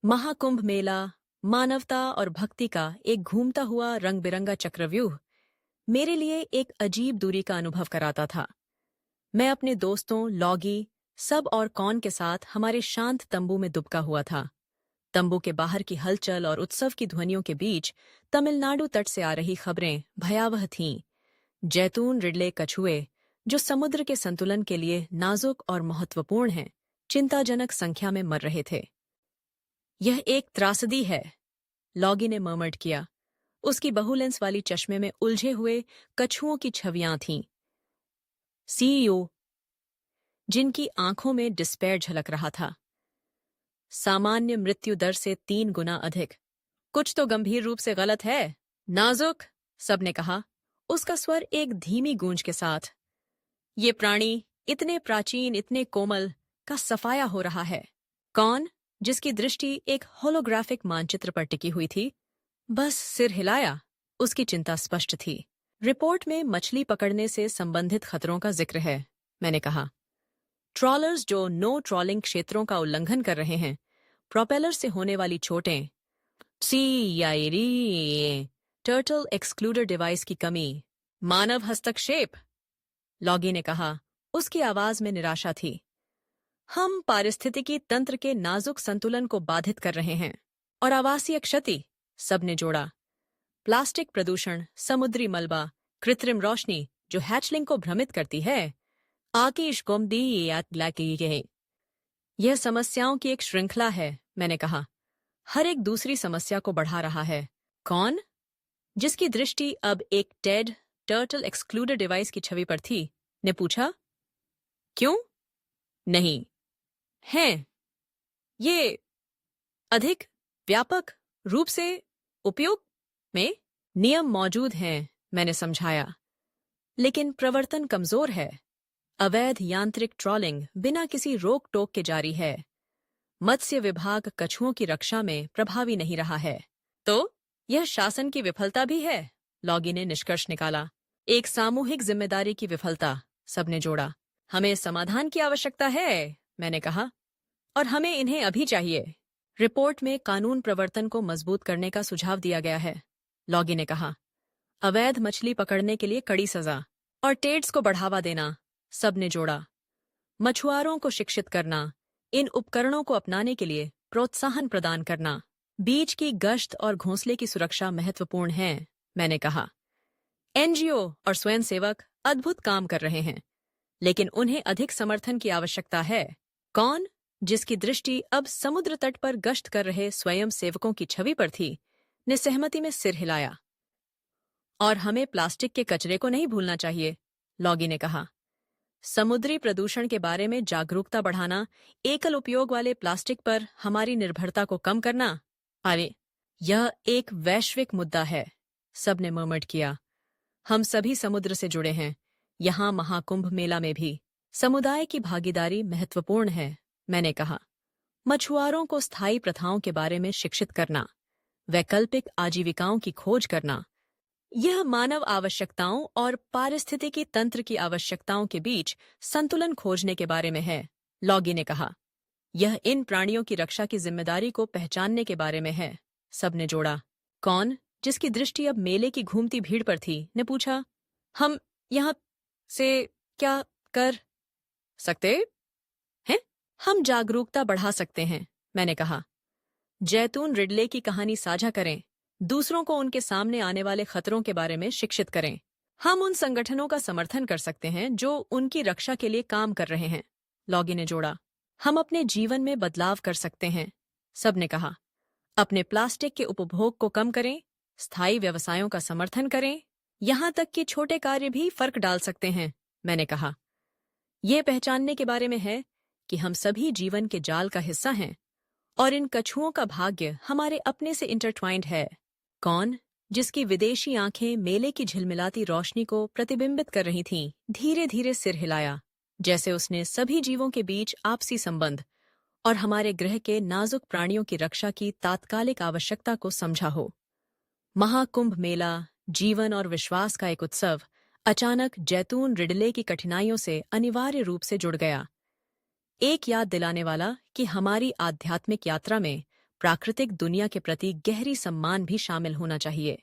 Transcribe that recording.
महाकुंभ मेला मानवता और भक्ति का एक घूमता हुआ रंग बिरंगा चक्रव्यूह मेरे लिए एक अजीब दूरी का अनुभव कराता था। मैं अपने दोस्तों लॉगी सब और कौन के साथ हमारे शांत तंबू में दुबका हुआ था। तंबू के बाहर की हलचल और उत्सव की ध्वनियों के बीच तमिलनाडु तट से आ रही खबरें भयावह थीं। जैतून रिडले कछुए, जो समुद्र के संतुलन के लिए नाजुक और महत्वपूर्ण हैं, चिंताजनक संख्या में मर रहे थे। यह एक त्रासदी है, लॉगी ने मर्मर्ड किया। उसकी बहुलेंस वाली चश्मे में उलझे हुए कछुओं की छवियां थीं। सीईओ, जिनकी आंखों में डिस्पेयर झलक रहा था। सामान्य मृत्यु दर से 3 गुना अधिक। कुछ तो गंभीर रूप से गलत है। नाजुक, सबने कहा, उसका स्वर एक धीमी गूंज के साथ। ये प्राणी, इतने प्राचीन, इतने कोमल, का सफाया हो रहा है। कौन? जिसकी दृष्टि एक होलोग्राफिक मानचित्र पर टिकी हुई थी, बस सिर हिलाया। उसकी चिंता स्पष्ट थी। रिपोर्ट में मछली पकड़ने से संबंधित खतरों का जिक्र है, मैंने कहा। ट्रॉलर्स जो नो ट्रॉलिंग क्षेत्रों का उल्लंघन कर रहे हैं, प्रोपेलर से होने वाली चोटें, टर्टल एक्सक्लूडर डिवाइस की कमी, मानव हस्तक्षेप, लॉगी ने कहा। उसकी आवाज में निराशा थी। हम पारिस्थितिकी तंत्र के नाजुक संतुलन को बाधित कर रहे हैं। और आवासीय क्षति, सबने जोड़ा। प्लास्टिक प्रदूषण, समुद्री मलबा, कृत्रिम रोशनी जो हैचलिंग को भ्रमित करती है। आकीश गोमदी यह समस्याओं की एक श्रृंखला है, मैंने कहा। हर एक दूसरी समस्या को बढ़ा रहा है। कौन? जिसकी दृष्टि अब एक टेड टर्टल एक्सक्लूडर डिवाइस की छवि पर थी, ने पूछा। क्यों? नहीं हैं। ये अधिक व्यापक रूप से उपयोग में नियम मौजूद हैं, मैंने समझाया, लेकिन प्रवर्तन कमजोर है। अवैध यांत्रिक ट्रॉलिंग बिना किसी रोक टोक के जारी है। मत्स्य विभाग कछुओं की रक्षा में प्रभावी नहीं रहा है। तो यह शासन की विफलता भी है, लॉगी ने निष्कर्ष निकाला। एक सामूहिक जिम्मेदारी की विफलता, सबने जोड़ा। हमें समाधान की आवश्यकता है, मैंने कहा, और हमें इन्हें अभी चाहिए। रिपोर्ट में कानून प्रवर्तन को मजबूत करने का सुझाव दिया गया है, लॉगी ने कहा। अवैध मछली पकड़ने के लिए कड़ी सजा और टेड्स को बढ़ावा देना, सबने जोड़ा। मछुआरों को शिक्षित करना, इन उपकरणों को अपनाने के लिए प्रोत्साहन प्रदान करना, बीच की गश्त और घोंसले की सुरक्षा महत्वपूर्ण है, मैंने कहा। एनजीओ और स्वयंसेवक अद्भुत काम कर रहे हैं, लेकिन उन्हें अधिक समर्थन की आवश्यकता है। कौन? जिसकी दृष्टि अब समुद्र तट पर गश्त कर रहे स्वयं सेवकों की छवि पर थी, ने सहमति में सिर हिलाया। और हमें प्लास्टिक के कचरे को नहीं भूलना चाहिए, लॉगी ने कहा। समुद्री प्रदूषण के बारे में जागरूकता बढ़ाना, एकल उपयोग वाले प्लास्टिक पर हमारी निर्भरता को कम करना। अरे, यह एक वैश्विक मुद्दा है, सबने मर्मर्ड किया। हम सभी समुद्र से जुड़े हैं। यहाँ महाकुंभ मेला में भी समुदाय की भागीदारी महत्वपूर्ण है, मैंने कहा। मछुआरों को स्थायी प्रथाओं के बारे में शिक्षित करना, वैकल्पिक आजीविकाओं की खोज करना, यह मानव आवश्यकताओं और पारिस्थितिकी तंत्र की आवश्यकताओं के बीच संतुलन खोजने के बारे में है, लॉगी ने कहा। यह इन प्राणियों की रक्षा की जिम्मेदारी को पहचानने के बारे में है, सबने जोड़ा। कौन? जिसकी दृष्टि अब मेले की घूमती भीड़ पर थी, ने पूछा। हम यहाँ से क्या कर सकते हैं? हम जागरूकता बढ़ा सकते हैं, मैंने कहा। जैतून रिडले की कहानी साझा करें, दूसरों को उनके सामने आने वाले खतरों के बारे में शिक्षित करें। हम उन संगठनों का समर्थन कर सकते हैं जो उनकी रक्षा के लिए काम कर रहे हैं, लॉगी ने जोड़ा। हम अपने जीवन में बदलाव कर सकते हैं, सबने कहा। अपने प्लास्टिक के उपभोग को कम करें, स्थायी व्यवसायों का समर्थन करें, यहाँ तक कि छोटे कार्य भी फर्क डाल सकते हैं, मैंने कहा। ये पहचानने के बारे में है कि हम सभी जीवन के जाल का हिस्सा हैं और इन कछुओं का भाग्य हमारे अपने से इंटरट्वाइंड है। कौन? जिसकी विदेशी आंखें मेले की झिलमिलाती रोशनी को प्रतिबिंबित कर रही थीं, धीरे धीरे सिर हिलाया, जैसे उसने सभी जीवों के बीच आपसी संबंध और हमारे ग्रह के नाजुक प्राणियों की रक्षा की तात्कालिक आवश्यकता को समझा हो। महाकुंभ मेला, जीवन और विश्वास का एक उत्सव, अचानक जैतून रिडले की कठिनाइयों से अनिवार्य रूप से जुड़ गया। एक याद दिलाने वाला कि हमारी आध्यात्मिक यात्रा में प्राकृतिक दुनिया के प्रति गहरी सम्मान भी शामिल होना चाहिए।